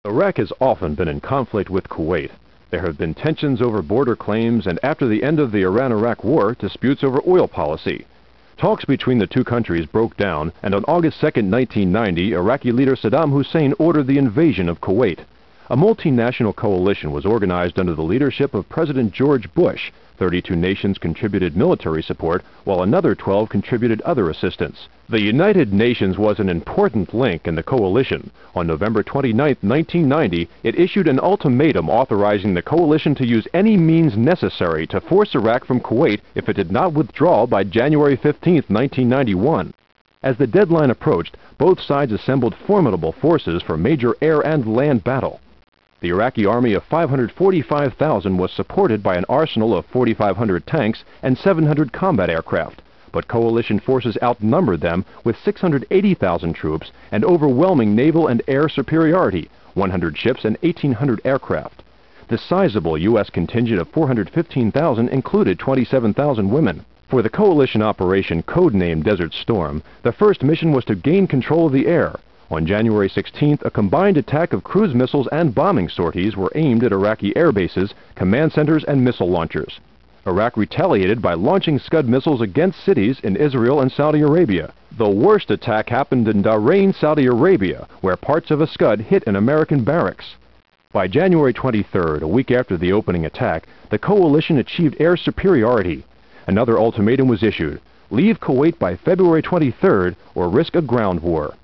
Iraq has often been in conflict with Kuwait. There have been tensions over border claims and, after the end of the Iran-Iraq War, disputes over oil policy. Talks between the two countries broke down, and on August 2, 1990, Iraqi leader Saddam Hussein ordered the invasion of Kuwait. A multinational coalition was organized under the leadership of President George Bush. 32 nations contributed military support, while another 12 contributed other assistance. The United Nations was an important link in the coalition. On November 29, 1990, it issued an ultimatum authorizing the coalition to use any means necessary to force Iraq from Kuwait if it did not withdraw by January 15, 1991. As the deadline approached, both sides assembled formidable forces for major air and land battle. The Iraqi army of 545,000 was supported by an arsenal of 4,500 tanks and 700 combat aircraft, but coalition forces outnumbered them with 680,000 troops and overwhelming naval and air superiority, 100 ships and 1,800 aircraft. The sizable U.S. contingent of 415,000 included 27,000 women. For the coalition operation codenamed Desert Storm, the first mission was to gain control of the air. On January 16th, a combined attack of cruise missiles and bombing sorties were aimed at Iraqi air bases, command centers, and missile launchers. Iraq retaliated by launching Scud missiles against cities in Israel and Saudi Arabia. The worst attack happened in Bahrain, Saudi Arabia, where parts of a Scud hit an American barracks. By January 23rd, a week after the opening attack, the coalition achieved air superiority. Another ultimatum was issued: leave Kuwait by February 23rd or risk a ground war.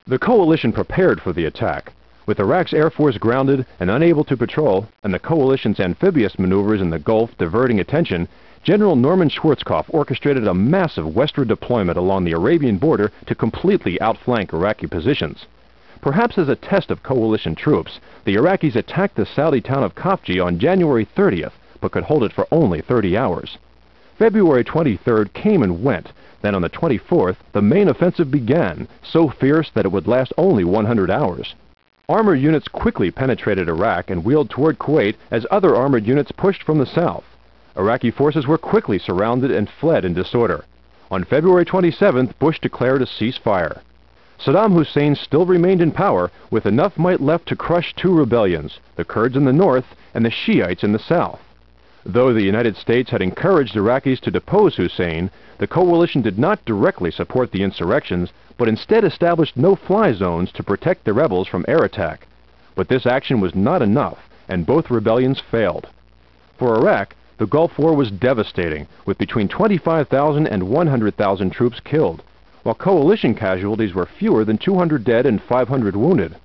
The coalition prepared for the attack. With Iraq's air force grounded and unable to patrol, and the coalition's amphibious maneuvers in the Gulf diverting attention, General Norman Schwarzkopf orchestrated a massive westward deployment along the Arabian border to completely outflank Iraqi positions. Perhaps as a test of coalition troops, the Iraqis attacked the Saudi town of Khafji on January 30th, but could hold it for only 30 hours. February 23rd came and went. Then on the 24th, the main offensive began, so fierce that it would last only 100 hours. Armored units quickly penetrated Iraq and wheeled toward Kuwait as other armored units pushed from the south. Iraqi forces were quickly surrounded and fled in disorder. On February 27th, Bush declared a ceasefire. Saddam Hussein still remained in power, with enough might left to crush two rebellions, the Kurds in the north and the Shiites in the south. Though the United States had encouraged Iraqis to depose Hussein, the coalition did not directly support the insurrections, but instead established no-fly zones to protect the rebels from air attack. But this action was not enough, and both rebellions failed. For Iraq, the Gulf War was devastating, with between 25,000 and 100,000 troops killed, while coalition casualties were fewer than 200 dead and 500 wounded.